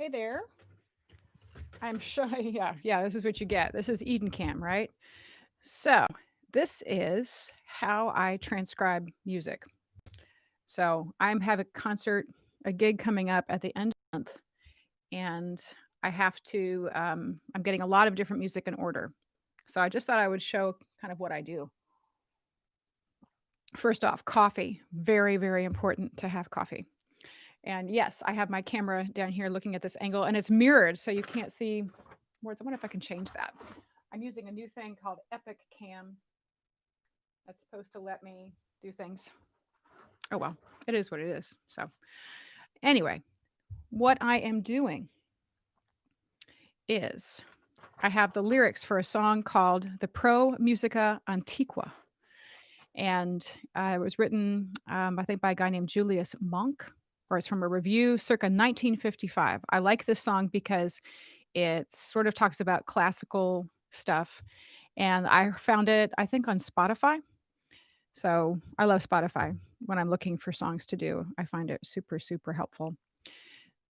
Hey there. I'm sure, yeah, this is what you get. This is Eden Cam, right? So, this is how I transcribe music. So, I'm have a gig coming up at the end of the month, and I have to, I'm getting a lot of different music in order. So, I just thought I would show kind of what I do. First off, coffee. Very, very important to have coffee. And yes, I have my camera down here looking at this angle, and it's mirrored, so you can't see words. I wonder if I can change that. I'm using a new thing called Epic Cam that's supposed to let me do things. Oh well, it is what it is. So, anyway, what I am doing is I have the lyrics for a song called the Pro Musica Antiqua. And it was written, I think, by a guy named Julius Monk, or it's from a review circa 1955. I like this song because it sort of talks about classical stuff. And I found it, I think, on Spotify. So I love Spotify when I'm looking for songs to do. I find it super, super helpful.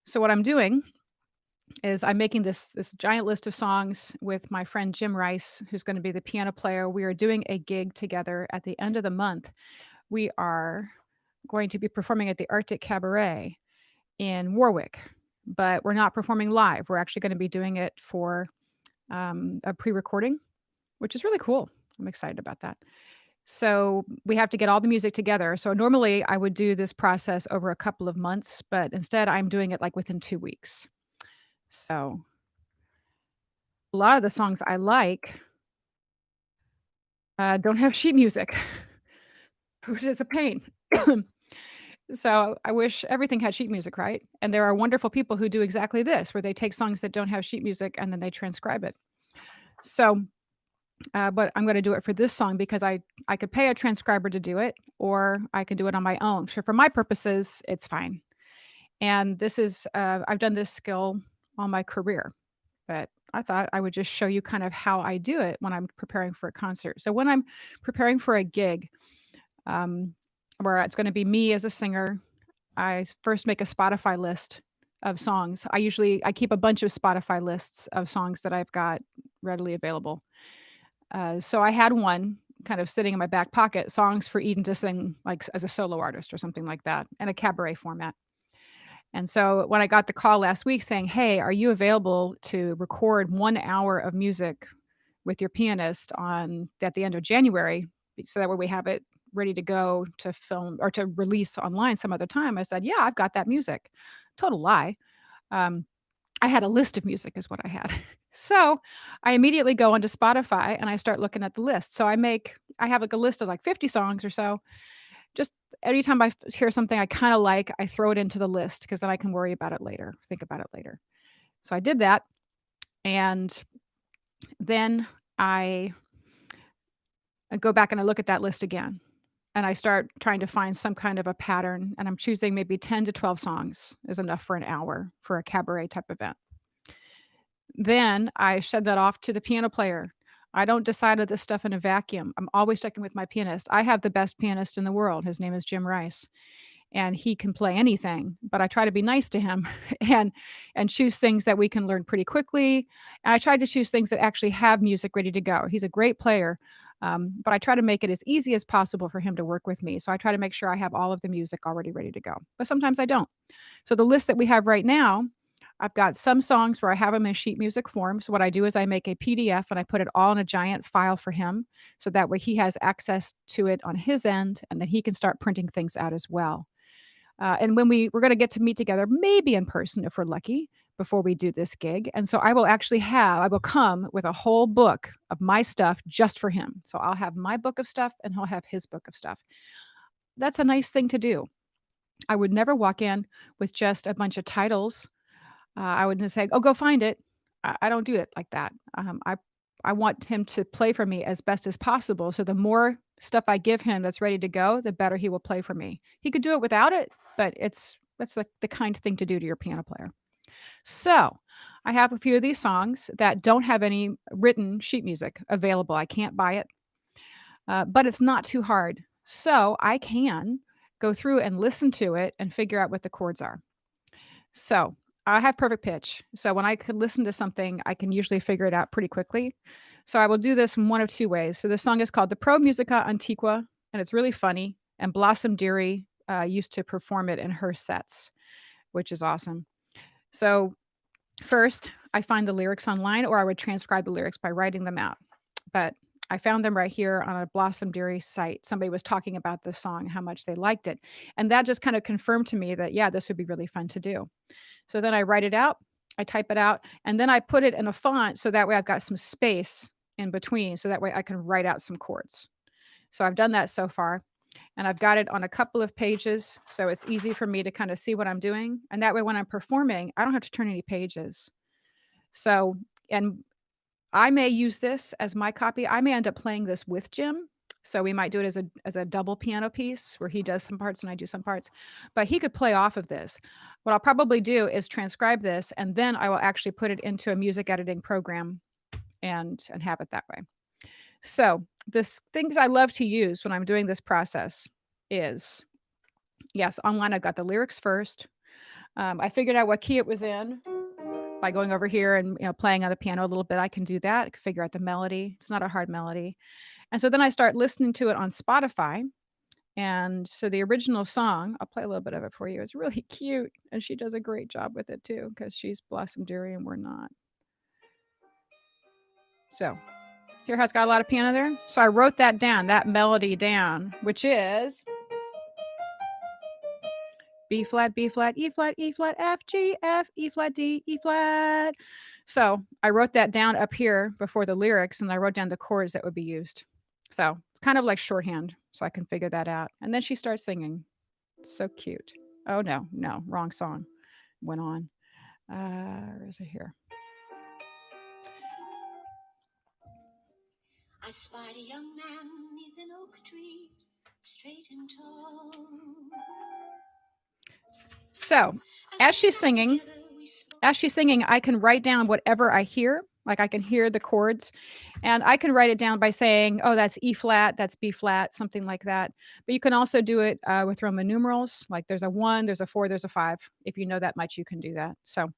So what I'm doing is I'm making this giant list of songs with my friend Jim Rice, who's going to be the piano player. We are doing a gig together at the end of the month. We are going to be performing at the Arctic Cabaret in Warwick, but we're not performing live. We're actually going to be doing it for a pre-recording, which is really cool. I'm excited about that. So we have to get all the music together. So normally I would do this process over a couple of months, but instead I'm doing it like within 2 weeks. So a lot of the songs I like don't have sheet music, which is a pain. So I wish everything had sheet music, right? And there are wonderful people who do exactly this, where they take songs that don't have sheet music and then they transcribe it. So, but I'm going to do it for this song because I could pay a transcriber to do it, or I can do it on my own. So for my purposes, it's fine. And this is, I've done this skill all my career, but I thought I would just show you kind of how I do it when I'm preparing for a concert. So when I'm preparing for a gig, um, where it's going to be me as a singer, first make a Spotify list of songs. I keep a bunch of Spotify lists of songs that I've got readily available. So I had one kind of sitting in my back pocket, songs for Eden to sing like as a solo artist or something like that, in a cabaret format. And so when I got the call last week saying, "Hey, are you available to record 1 hour of music with your pianist on at the end of January, so that way we have it ready to go to film or to release online some other time?" I said, "Yeah, I've got that music." Total lie. Um, I had a list of music is what I had. So, I immediately go onto Spotify and I start looking at the list. So I have like a list of like 50 songs or so. Just anytime hear something I kinda like, I throw it into the list because then I can worry about it later, think about it later. So I did that, and then I go back and I look at that list again, and I start trying to find some kind of a pattern, and I'm choosing maybe 10 to 12 songs is enough for an hour for a cabaret type event. Then I send that off to the piano player. I don't decide all this stuff in a vacuum. I'm always checking with my pianist. I have the best pianist in the world. His name is Jim Rice, and he can play anything, but I try to be nice to him and choose things that we can learn pretty quickly, and I try to choose things that actually have music ready to go. He's a great player, but I try to make it as easy as possible for him to work with me, so I try to make sure I have all of the music already ready to go, but sometimes I don't. So the list that we have right now, I've got some songs where I have them in sheet music form, so what I do is I make a PDF and I put it all in a giant file for him, so that way he has access to it on his end, and then he can start printing things out as well. And when we're gonna get to meet together, maybe in person if we're lucky, before we do this gig, and so I will come with a whole book of my stuff just for him. So I'll have my book of stuff, and he'll have his book of stuff. That's a nice thing to do. I would never walk in with just a bunch of titles. I would just say, "Oh, go find it." I don't do it like that. I want him to play for me as best as possible, so the more stuff I give him that's ready to go, the better he will play for me. He could do it without it, but that's the kind thing to do to your piano player. So, I have a few of these songs that don't have any written sheet music available. I can't buy it, but it's not too hard. So, I can go through and listen to it and figure out what the chords are. So, I have perfect pitch. So when I could listen to something, I can usually figure it out pretty quickly. So I will do this in one of 2 ways. So the song is called the Pro Musica Antiqua, and it's really funny, and Blossom Dearie, used to perform it in her sets, which is awesome. So first, I find the lyrics online, or I would transcribe the lyrics by writing them out. But I found them right here on a Blossom Dearie site. Somebody was talking about this song, how much they liked it, and that just kind of confirmed to me that, yeah, this would be really fun to do. So then I write it out, I type it out, and then I put it in a font so that way I've got some space in between, so that way I can write out some chords. So I've done that so far, and I've got it on a couple of pages, so it's easy for me to kinda see what I'm doing, and that way when I'm performing, I don't have to turn any pages. So and I may use this as my copy. I may end up playing this with Jim. So we might do it as a double piano piece where he does some parts and I do some parts. But he could play off of this. What I'll probably do is transcribe this and then I will actually put it into a music editing program and have it that way. So this things I love to use when I'm doing this process is yes, online I've got the lyrics first. I figured out what key it was in by going over here and playing on the piano a little bit. I can do that. I can figure out the melody. It's not a hard melody. And so then I start listening to it on Spotify. And so the original song, I'll play a little bit of it for you. It's really cute. And she does a great job with it too, because she's Blossom Dearie and we're not. So here has got a lot of piano there. So I wrote that down, that melody down, which is B flat, B flat, E flat, E flat, F, G, F, E flat, D, E flat. So I wrote that down up here before the lyrics and I wrote down the chords that would be used. So it's kind of like shorthand, so I can figure that out. And then she starts singing. It's so cute. Oh no, no, wrong song. Went on. Where is it here? I spied a young man beneath an oak tree, straight and tall. So, as she's singing, I can write down whatever I hear. Like I can hear the chords and I can write it down by saying, oh, that's E flat, that's B flat, something like that. But you can also do it with Roman numerals. Like there's a 1, there's a 4, there's a 5. If you know that much, you can do that. So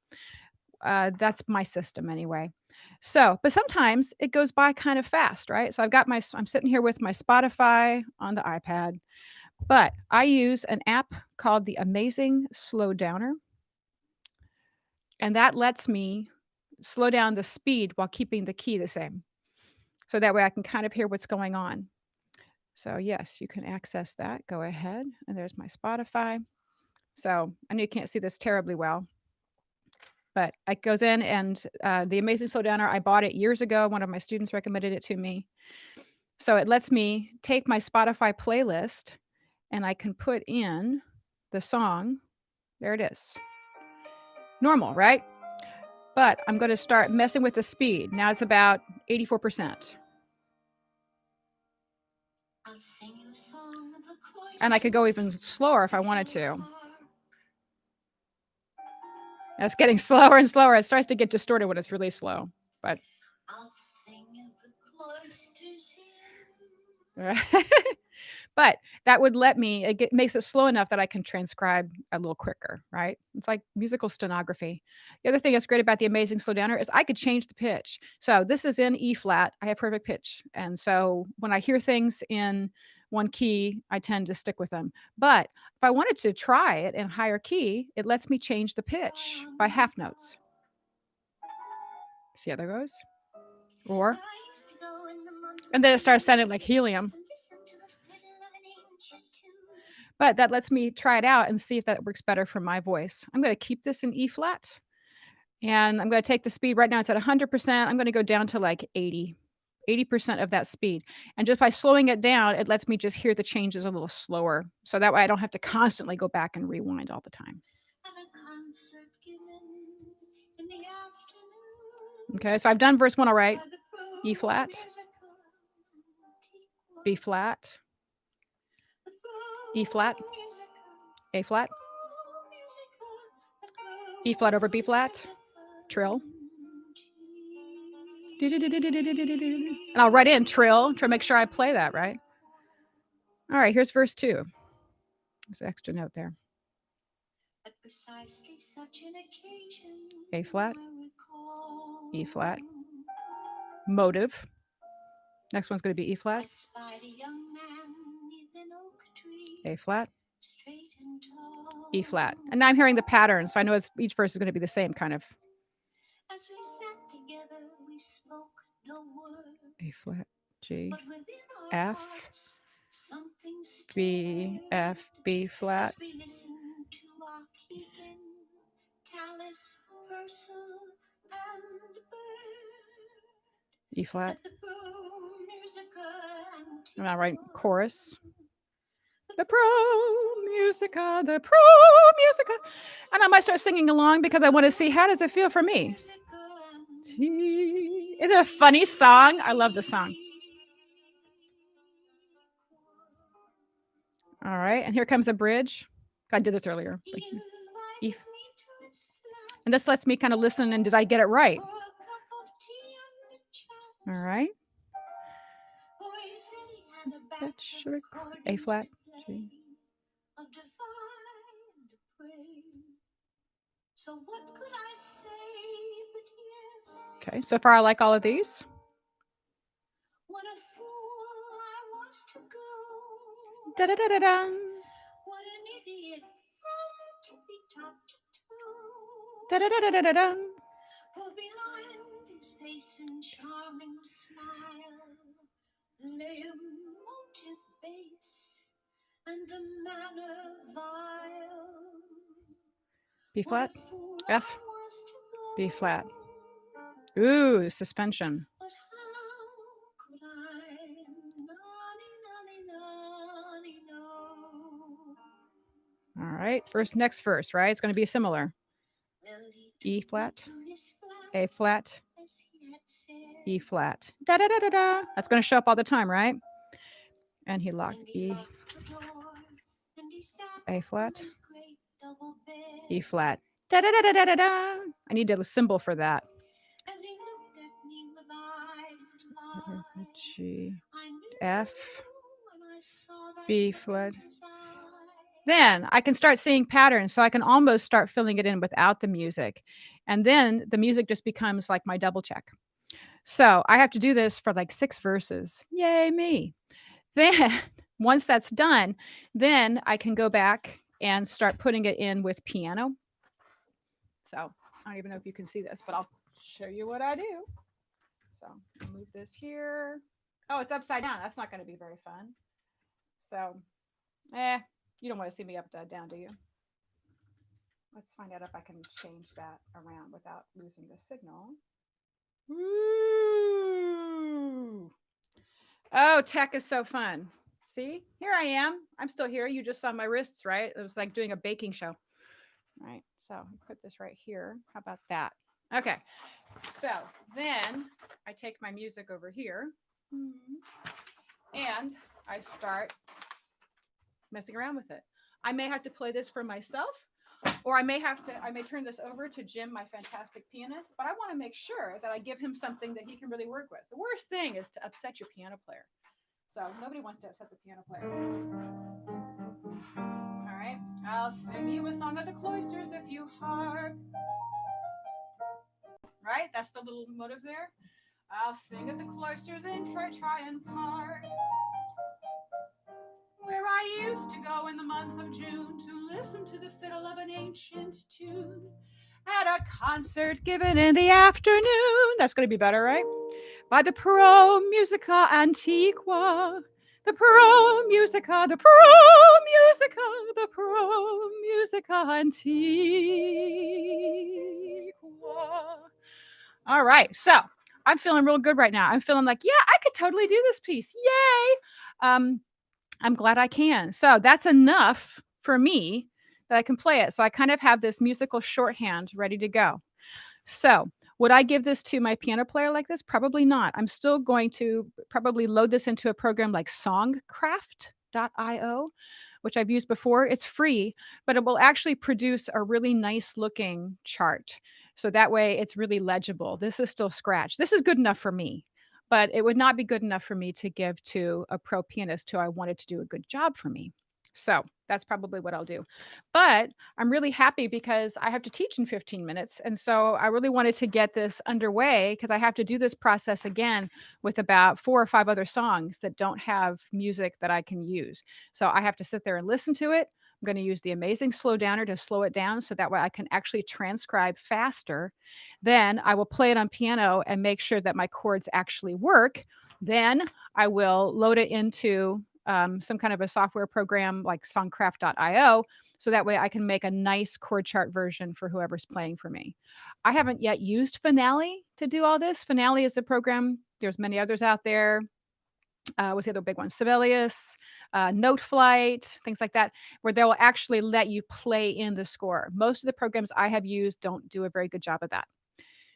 that's my system anyway. So, but sometimes it goes by kind of fast, right? So I'm sitting here with my Spotify on the iPad, but I use an app called the Amazing Slow Downer. And that lets me slow down the speed while keeping the key the same. So that way I can kind of hear what's going on. So yes, you can access that. Go ahead. And there's my Spotify. So I know you can't see this terribly well, but it goes in and the Amazing Slow Downer, I bought it years ago. One of my students recommended it to me. So it lets me take my Spotify playlist and I can put in the song. There it is. Normal, right? But I'm going to start messing with the speed. Now it's about 84%. And I could go even slower if I wanted to. It's getting slower and slower. It starts to get distorted when it's really slow. But but that would let me makes it slow enough that I can transcribe a little quicker, right? It's like musical stenography. The other thing that's great about the Amazing Slow Downer is I could change the pitch. So this is in E flat. I have perfect pitch. And so when I hear things in one key, I tend to stick with them. But if I wanted to try it in higher key, it lets me change the pitch by half notes. See how that goes? Or, and then it starts sounding like helium. But that lets me try it out and see if that works better for my voice. I'm gonna keep this in E flat, and I'm gonna take the speed right now, it's at 100%, I'm gonna go down to, like, 80% of that speed, and just by slowing it down, it lets me just hear the changes a little slower, so that way I don't have to constantly go back and rewind all the time. Okay, so I've done verse 1 alright. E flat, B flat, E flat, A flat, E flat over B flat, trill. And I'll write in trill to make sure I play that right. All right, here's verse 2. There's an extra note there. A flat, E flat, motive. Next one's going to be E flat, A flat, E flat. And now I'm hearing the pattern, so I know each verse is going to be the same kind of. A flat, G, F, B, F, B flat. E flat. And I write chorus. The Pro Musica, the Pro Musica. And I might start singing along because I want to see how does it feel for me. It's a funny song. I love the song. All right, and here comes a bridge. I did this earlier. E. And this lets me kind of listen and did I get it right? All right. A flat, G. Okay, so far I like all of these. Da da da da da. Da da da da da da. B flat, F, B flat. Ooh, suspension. All right, next verse, right? It's going to be similar. E flat, A flat, E flat. Da da da da da. That's going to show up all the time, right? And he locked E, A flat, E flat. Da da da da da da da. I need a symbol for that. G, F, B flat. Then I can start seeing patterns, so I can almost start filling it in without the music. And then the music just becomes like my double check. So I have to do this for like 6 verses. Yay me. Then once that's done, then I can go back and start putting it in with piano. So I don't even know if you can see this, but I'll show you what I do. So I'll move this here. Oh, it's upside down. That's not going to be very fun. So, you don't want to see me upside down, do you? Let's find out if I can change that around without losing the signal. Woo! Oh, tech is so fun. See, here I am. I'm still here. You just saw my wrists, right? It was like doing a baking show. All right, so I put this right here. How about that? Okay, so then I take my music over here and I start messing around with it. I may have to play this for myself, or I may turn this over to Jim, my fantastic pianist, but I want to make sure that I give him something that he can really work with. The worst thing is to upset your piano player. So nobody wants to upset the piano player. All right, I'll sing you a song of the cloisters if you hark. Right, that's the little motive there. I'll sing of the cloisters in Tryon Park, where I used to go in the month of June to listen to the fiddle of an ancient tune at a concert given in the afternoon. That's going to be better, right? By the Pro Musica Antiqua. The Pro Musica, the Pro Musica, the Pro Musica Antiqua. All right, so I'm feeling real good right now. I'm feeling like, yeah, I could totally do this piece. Yay! I'm glad I can. So that's enough for me that I can play it. So I kind of have this musical shorthand ready to go. So would I give this to my piano player like this? Probably not. I'm still going to probably load this into a program like songcraft.io, which I've used before. It's free, but it will actually produce a really nice looking chart. So that way it's really legible. This is still Scratch. This is good enough for me, but it would not be good enough for me to give to a pro pianist who I wanted to do a good job for me. So that's probably what I'll do. But I'm really happy because I have to teach in 15 minutes. And so I really wanted to get this underway because I have to do this process again with about 4 or 5 other songs that don't have music that I can use. So I have to sit there and listen to it. I'm going to use the amazing slow downer to slow it down so that way I can actually transcribe faster. Then I will play it on piano and make sure that my chords actually work. Then I will load it into some kind of a software program like songcraft.io so that way I can make a nice chord chart version for whoever's playing for me. I haven't yet used Finale to do all this. Finale is a program. There's many others out there. What's the other big one? Sibelius, Note Flight, things like that, where they'll actually let you play in the score. Most of the programs I have used don't do a very good job of that.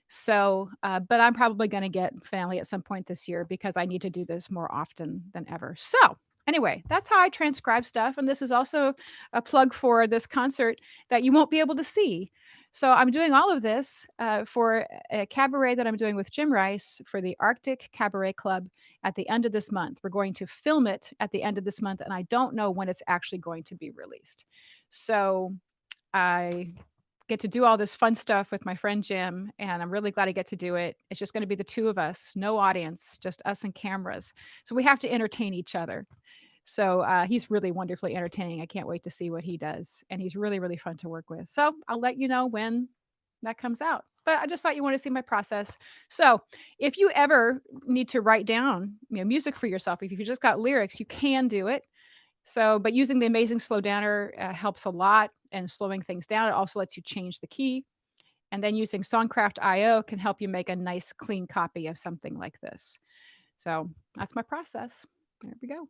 So, but I'm probably gonna get Finale at some point this year because I need to do this more often than ever. So, anyway, that's how I transcribe stuff, and this is also a plug for this concert that you won't be able to see. So, I'm doing all of this, for a cabaret that I'm doing with Jim Rice for the Arctic Cabaret Club at the end of this month. We're going to film it at the end of this month, and I don't know when it's actually going to be released. So, I get to do all this fun stuff with my friend Jim, and I'm really glad I get to do it. It's just gonna be the 2 of us, no audience, just us and cameras. So we have to entertain each other. So, he's really wonderfully entertaining. I can't wait to see what he does, and he's really, really fun to work with. So I'll let you know when that comes out. But I just thought you wanted to see my process. So, if you ever need to write down, music for yourself, if you just got lyrics, you can do it. So, but using the amazing slow downer, helps a lot, and slowing things down, it also lets you change the key, and then using Songcraft.io can help you make a nice clean copy of something like this. So, that's my process. There we go.